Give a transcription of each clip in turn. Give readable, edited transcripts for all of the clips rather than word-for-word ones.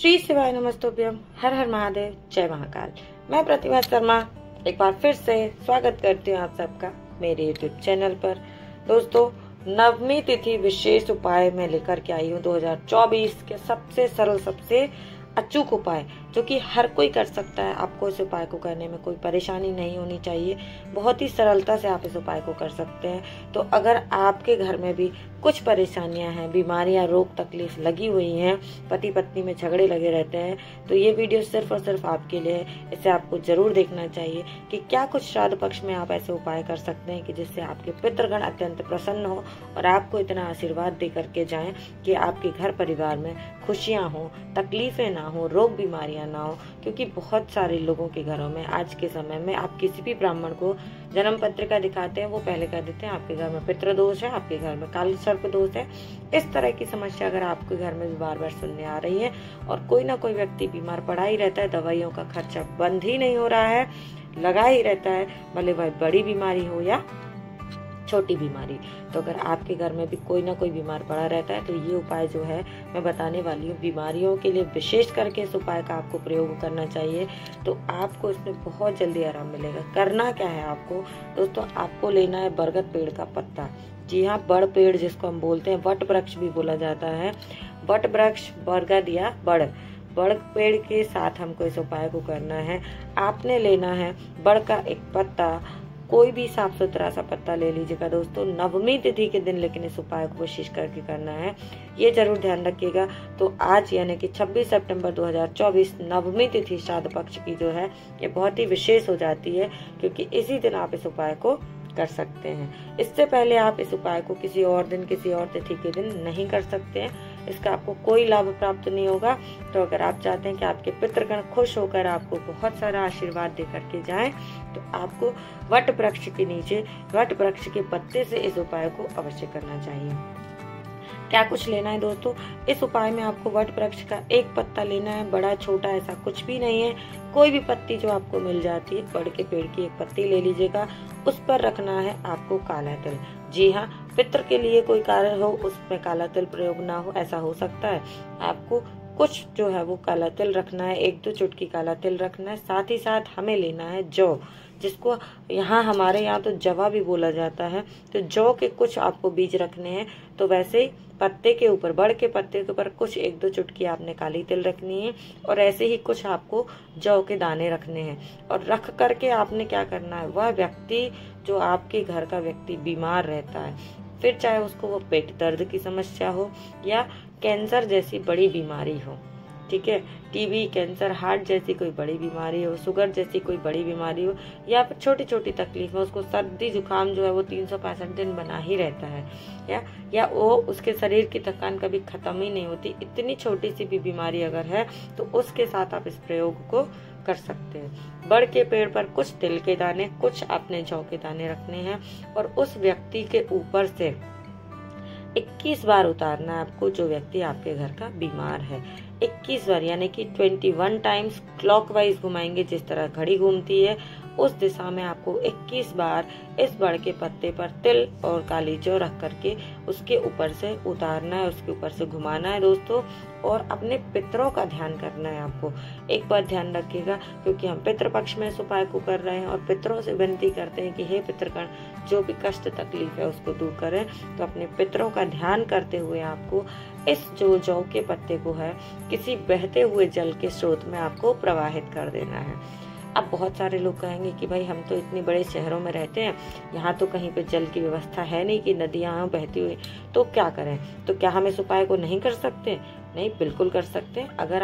श्री शिवाय नमस्तोभ्यम, हर हर महादेव, जय महाकाल। मैं प्रतिभा शर्मा एक बार फिर से स्वागत करती हूँ आप सबका मेरे YouTube चैनल पर। दोस्तों, नवमी तिथि विशेष उपाय मैं लेकर के आई हूँ 2024 के सबसे सरल, सबसे अचूक उपाय जो कि हर कोई कर सकता है। आपको इस उपाय को करने में कोई परेशानी नहीं होनी चाहिए। बहुत ही सरलता से आप इस उपाय को कर सकते हैं। तो अगर आपके घर में भी कुछ परेशानियां हैं, बीमारियां, रोग, तकलीफ लगी हुई हैं, पति पत्नी में झगड़े लगे रहते हैं, तो ये वीडियो सिर्फ और सिर्फ आपके लिए है। इसे आपको जरूर देखना चाहिए कि क्या कुछ श्राद्ध पक्ष में आप ऐसे उपाय कर सकते हैं कि जिससे आपके पितृगण अत्यंत प्रसन्न हो और आपको इतना आशीर्वाद दे करके जाएं कि आपके घर परिवार में खुशियां हो, तकलीफें ना हो, रोग बीमारियां ना हो। क्योंकि बहुत सारे लोगों के घरों में आज के समय में आप किसी भी ब्राह्मण को जन्म पत्रिका दिखाते हैं, वो पहले कह देते हैं आपके घर में पितृदोष है, आपके घर में काल सर्प दोष है। इस तरह की समस्या अगर आपके घर में भी बार बार सुनने आ रही है और कोई ना कोई व्यक्ति बीमार पड़ा ही रहता है, दवाइयों का खर्चा बंद ही नहीं हो रहा है, लगा ही रहता है, भले वह बड़ी बीमारी हो या छोटी बीमारी, तो अगर आपके घर में भी कोई ना कोई बीमार पड़ा रहता है तो ये उपाय जो है मैं बताने वाली हूँ, बीमारियों के लिए विशेष करके इस उपाय का आपको प्रयोग करना चाहिए। तो आपको इसमें बहुत जल्दी आराम मिलेगा। करना क्या है आपको दोस्तों, आपको लेना है बरगद पेड़ का पत्ता। जी हाँ, बड़ पेड़ जिसको हम बोलते हैं, वट वृक्ष भी बोला जाता है। वट वृक्ष, बरगद या बड़ पेड़ के साथ हमको इस उपाय को करना है। आपने लेना है बड़ का एक पत्ता, कोई भी साफ सुथरा सा पत्ता ले लीजिएगा दोस्तों। नवमी तिथि के दिन लेकिन इस उपाय को कोशिश करके करना है, ये जरूर ध्यान रखिएगा। तो आज यानी कि 26 सितंबर 2024 नवमी तिथि श्राद्ध पक्ष की जो है ये बहुत ही विशेष हो जाती है, क्योंकि इसी दिन आप इस उपाय को कर सकते हैं। इससे पहले आप इस उपाय को किसी और दिन, किसी और तिथि के दिन नहीं कर सकते हैं। इसका आपको कोई लाभ प्राप्त नहीं होगा। तो अगर आप चाहते हैं कि आपके पितृगण खुश होकर आपको बहुत सारा आशीर्वाद दे करके जाएं, तो आपको वट वृक्ष के नीचे, वट वृक्ष के पत्ते से इस उपाय को अवश्य करना चाहिए। क्या कुछ लेना है दोस्तों, इस उपाय में आपको वट वृक्ष का एक पत्ता लेना है। बड़ा छोटा ऐसा कुछ भी नहीं है, कोई भी पत्ती जो आपको मिल जाती है, बड़ के पेड़ की एक पत्ती ले लीजिएगा। उस पर रखना है आपको काला तिल। जी हाँ, पितृ के लिए कोई कार्य हो उसमें काला तिल प्रयोग ना हो, ऐसा हो सकता है। आपको कुछ जो है वो काला तिल रखना है, 1-2 चुटकी काला तिल रखना है। साथ ही साथ हमें लेना है जौ, जिसको हमारे यहाँ तो जवा भी बोला जाता है। तो जौ के कुछ आपको बीज रखने हैं। तो वैसे ही पत्ते के ऊपर, बड़ के पत्ते के ऊपर कुछ 1-2 चुटकी आपने काली तिल रखनी है और ऐसे ही कुछ आपको जौ के दाने रखने हैं। और रख करके आपने क्या करना है, वह व्यक्ति जो आपके घर का व्यक्ति बीमार रहता है, फिर चाहे उसको वो पेट दर्द की समस्या हो या कैंसर जैसी बड़ी बीमारी हो, ठीक है, टीबी, कैंसर, हार्ट जैसी कोई बड़ी बीमारी हो, शुगर जैसी कोई बड़ी बीमारी हो, या फिर छोटी छोटी तकलीफ में उसको सर्दी जुकाम जो है वो 365 दिन बना ही रहता है, या वो उसके शरीर की थकान कभी खत्म ही नहीं होती, इतनी छोटी सी भी बीमारी अगर है तो उसके साथ आप इस प्रयोग को कर सकते हैं। बड़ के पेड़ पर कुछ तिल के दाने, कुछ अपने जौ के दाने रखने हैं और उस व्यक्ति के ऊपर से 21 बार उतारना है आपको, जो व्यक्ति आपके घर का बीमार है। 21 बार यानी कि 21 टाइम्स क्लॉकवाइज घुमाएंगे, जिस तरह घड़ी घूमती है उस दिशा में आपको 21 बार इस बड़ के पत्ते पर तिल और काली जौ रख करके उसके ऊपर से उतारना है, उसके ऊपर से घुमाना है दोस्तों। और अपने पितरों का ध्यान करना है आपको। एक बात ध्यान रखिएगा, क्योंकि हम पितृपक्ष में इस उपाय को कर रहे हैं और पितरों से विनती करते हैं कि हे पितृगण, जो भी कष्ट तकलीफ है उसको दूर करें। तो अपने पितरों का ध्यान करते हुए आपको इस जो जौ के पत्ते को है किसी बहते हुए जल के स्रोत में आपको प्रवाहित कर देना है। अब बहुत सारे लोग कहेंगे कि भाई हम तो इतने बड़े शहरों में रहते हैं, यहाँ तो कहीं पे जल की व्यवस्था है नहीं कि नदियाँ बहती हुई, तो क्या करें? तो क्या हम इस उपाय को नहीं कर सकते? नहीं, बिल्कुल कर सकते हैं। अगर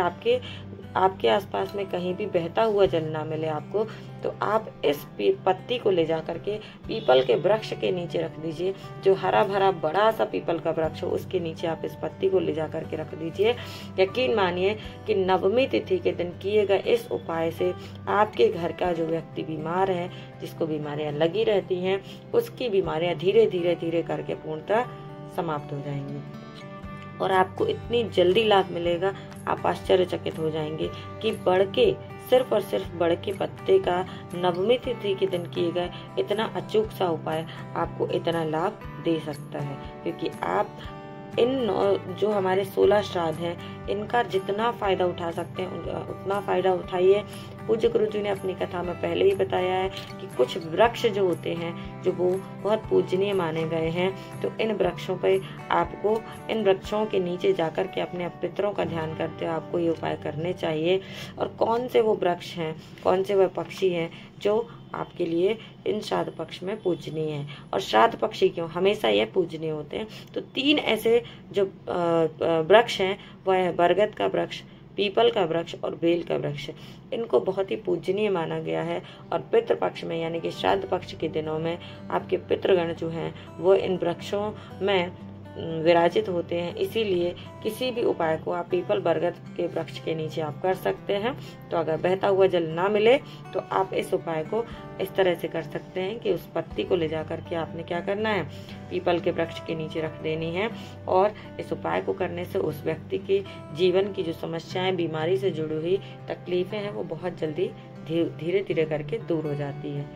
आपके आसपास में कहीं भी बहता हुआ जल ना मिले आपको, तो आप इस पत्ती को ले जा करके पीपल के वृक्ष के नीचे रख दीजिए। जो हरा भरा बड़ा सा पीपल का वृक्ष हो उसके नीचे आप इस पत्ती को ले जा करके रख दीजिए। यकीन मानिए कि नवमी तिथि के दिन किए गए इस उपाय से आपके घर का जो व्यक्ति बीमार है, जिसको बीमारियां लगी रहती हैं, उसकी बीमारियां धीरे धीरे धीरे करके पूर्णतः समाप्त हो जाएंगी और आपको इतनी जल्दी लाभ मिलेगा, आप आश्चर्यचकित हो जाएंगे कि बड़ के, सिर्फ और सिर्फ बड़ के पत्ते का नवमी तिथि के दिन किए गए इतना अचूक सा उपाय आपको इतना लाभ दे सकता है। क्योंकि आप जो हमारे 16 श्राद्ध हैं, इनका जितना फायदा उठा सकते हैं उतना फायदा उठाइए। पूज्य गुरु जी ने अपनी कथा में पहले ही बताया है कि कुछ वृक्ष जो होते हैं जो वो बहुत पूजनीय माने गए हैं, तो इन वृक्षों पे आपको, इन वृक्षों के नीचे जाकर के अपने पितरों का ध्यान करते हुए आपको ये उपाय करने चाहिए। और कौन से वो वृक्ष हैं, कौन से वह पक्षी हैं जो आपके लिए इन श्राद्ध पक्ष में पूजनीय है। और श्राद्ध पक्षी क्यों हमेशा ये पूजनीय होते हैं, तो 3 ऐसे जो वृक्ष हैं वह है बरगद का वृक्ष, पीपल का वृक्ष और बेल का वृक्ष। इनको बहुत ही पूजनीय माना गया है। और पितृ पक्ष में यानी कि श्राद्ध पक्ष के दिनों में आपके पितृगण जो हैं वो इन वृक्षों में विराजित होते हैं। इसीलिए किसी भी उपाय को आप पीपल बरगद के वृक्ष के नीचे आप कर सकते हैं। तो अगर बहता हुआ जल ना मिले तो आप इस उपाय को इस तरह से कर सकते हैं कि उस पत्ती को ले जाकर के आपने क्या करना है, पीपल के वृक्ष के नीचे रख देनी है। और इस उपाय को करने से उस व्यक्ति की जीवन की जो समस्याएं, बीमारी से जुड़ी हुई तकलीफें हैं वो बहुत जल्दी धीरे धीरे करके दूर हो जाती है।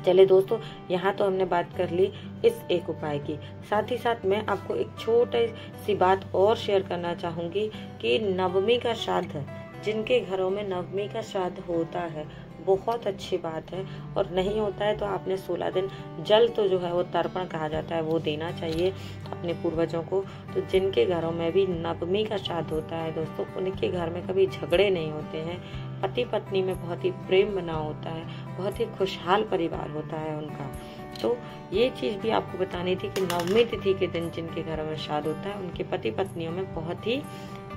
चले दोस्तों, यहाँ तो हमने बात कर ली इस एक उपाय की। साथ ही साथ मैं आपको एक छोटी सी बात और शेयर करना चाहूंगी कि नवमी का श्राद्ध, जिनके घरों में नवमी का श्राद्ध होता है, बहुत अच्छी बात है। और नहीं होता है तो आपने 16 दिन जल तो जो है वो तर्पण कहा जाता है वो देना चाहिए अपने पूर्वजों को। तो जिनके घरों में भी नवमी का श्राद्ध होता है दोस्तों, उनके घर में कभी झगड़े नहीं होते हैं, पति पत्नी में बहुत ही प्रेम बना होता है, बहुत ही खुशहाल परिवार होता है उनका। तो ये चीज भी आपको बतानी थी कि नवमी तिथि के दिन जिनके घरों में श्राद्ध होता है उनके पति पत्नियों में बहुत ही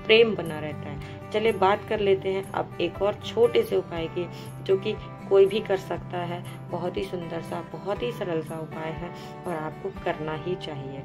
प्रेम बना रहता है। चलिए बात कर लेते हैं अब एक और छोटे से उपाय की, जो कि कोई भी कर सकता है। बहुत ही सुंदर सा, बहुत ही सरल सा उपाय है और आपको करना ही चाहिए।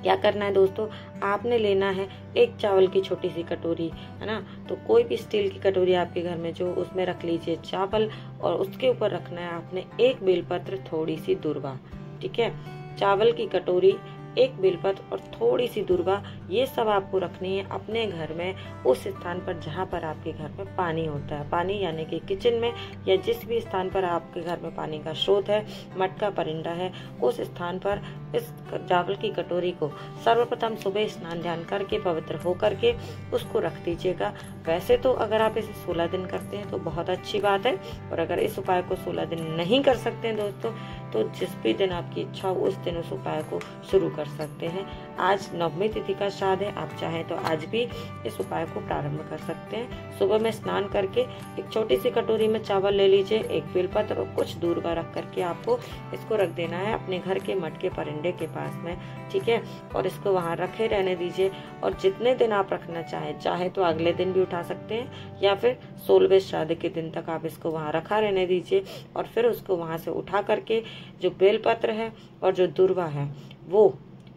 क्या करना है दोस्तों, आपने लेना है एक चावल की छोटी सी कटोरी, है ना। तो कोई भी स्टील की कटोरी आपके घर में जो, उसमें रख लीजिए चावल और उसके ऊपर रखना है आपने एक बेलपत्र, थोड़ी सी दूर्वा। ठीक है, चावल की कटोरी, एक बेलपत्र और थोड़ी सी दूर्वा, ये सब आपको रखनी है अपने घर में उस स्थान पर जहाँ पर आपके घर में पानी होता है। पानी यानी कि किचन में या जिस भी स्थान पर आपके घर में पानी का स्रोत है, मटका परिंदा है, उस स्थान पर इस चावल की कटोरी को सर्वप्रथम सुबह स्नान ध्यान करके पवित्र होकर के उसको रख दीजिएगा। वैसे तो अगर आप इसे 16 दिन करते हैं तो बहुत अच्छी बात है, और अगर इस उपाय को 16 दिन नहीं कर सकते हैं दोस्तों, तो जिस भी दिन आपकी इच्छा हो उस दिन उस उपाय को शुरू कर सकते हैं। आज नवमी तिथि का श्राद्ध है, आप चाहें तो आज भी इस उपाय को प्रारंभ कर सकते हैं। सुबह में स्नान करके एक छोटी सी कटोरी में चावल ले लीजिए, एक बेलपत्र और कुछ दूर्वा रख करके आपको इसको रख देना है अपने घर के मटके परिंदे के पास में। ठीक है, और इसको वहां रखे रहने दीजिए। और जितने दिन आप रखना चाहे तो अगले दिन भी उठा सकते हैं, या फिर 16वें श्राद्ध के दिन तक आप इसको वहां रखा रहने दीजिए। और फिर उसको वहां से उठा करके जो बेलपत्र है और जो दूर्वा है वो,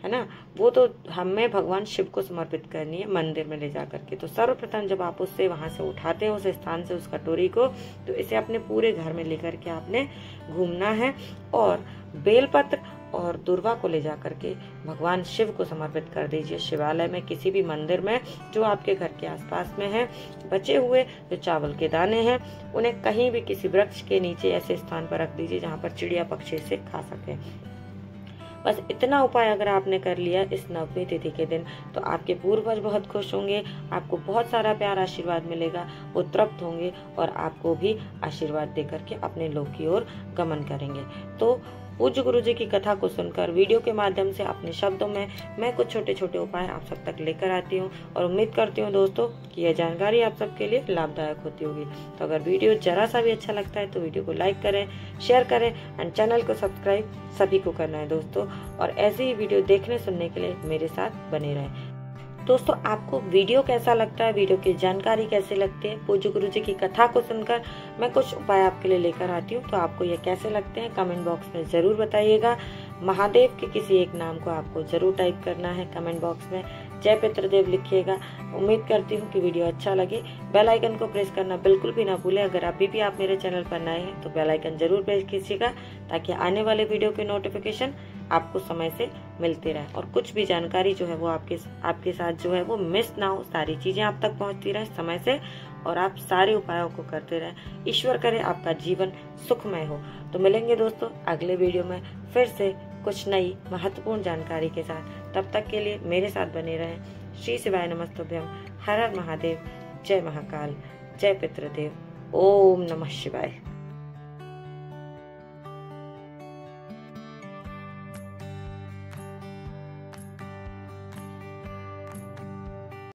है ना, वो तो हमें भगवान शिव को समर्पित करनी है मंदिर में ले जा करके। तो सर्वप्रथम जब आप उससे वहां से उठाते हैं उस स्थान से उस कटोरी को, तो इसे अपने पूरे घर में लेकर के आपने घूमना है और बेलपत्र और दूर्वा को ले जा करके भगवान शिव को समर्पित कर दीजिए। शिवालय में, किसी भी मंदिर में जो आपके घर के आसपास में है। बचे हुए जो चावल के दाने हैं उन्हें कहीं भी किसी वृक्ष के नीचे ऐसे स्थान पर रख दीजिए जहाँ पर चिड़िया पक्षी से खा सके। बस इतना उपाय अगर आपने कर लिया इस नवमी तिथि के दिन, तो आपके पूर्वज बहुत खुश होंगे, आपको बहुत सारा प्यार आशीर्वाद मिलेगा, वो तृप्त होंगे और आपको भी आशीर्वाद देकर के अपने लोक की ओर गमन करेंगे। तो पूज्य गुरु जी की कथा को सुनकर, वीडियो के माध्यम से अपने शब्दों में मैं कुछ छोटे छोटे उपाय आप सब तक लेकर आती हूँ और उम्मीद करती हूँ दोस्तों कि यह जानकारी आप सबके लिए लाभदायक होती होगी। तो अगर वीडियो जरा सा भी अच्छा लगता है तो वीडियो को लाइक करें, शेयर करें एंड चैनल को सब्सक्राइब सभी को करना है दोस्तों। और ऐसे ही वीडियो देखने सुनने के लिए मेरे साथ बने रहें। दोस्तों, आपको वीडियो कैसा लगता है, वीडियो की जानकारी कैसे लगती है, पूज्य गुरु जी की कथा को सुनकर मैं कुछ उपाय आपके लिए लेकर आती हूँ, तो आपको ये कैसे लगते हैं कमेंट बॉक्स में जरूर बताइएगा। महादेव के किसी एक नाम को आपको जरूर टाइप करना है कमेंट बॉक्स में, जय पितृदेव लिखिएगा। उम्मीद करती हूँ कि वीडियो अच्छा लगे। बेल आइकन को प्रेस करना बिल्कुल भी ना भूलें। अगर अभी भी आप मेरे चैनल पर नए हैं तो बेल आइकन जरूर प्रेस कीजिएगा ताकि आने वाले वीडियो के नोटिफिकेशन आपको समय से मिलते रहे और कुछ भी जानकारी जो है वो आपके साथ जो है वो मिस ना हो, सारी चीजें आप तक पहुंचती रहे समय से और आप सारे उपायों को करते रहें। ईश्वर करे आपका जीवन सुखमय हो। तो मिलेंगे दोस्तों अगले वीडियो में फिर से कुछ नई महत्वपूर्ण जानकारी के साथ। तब तक के लिए मेरे साथ बने रहें। श्री शिवाय नमस्तुभ्यम। हर हर महादेव। जय महाकाल। जय पितृदेव। ओम नमः शिवाय।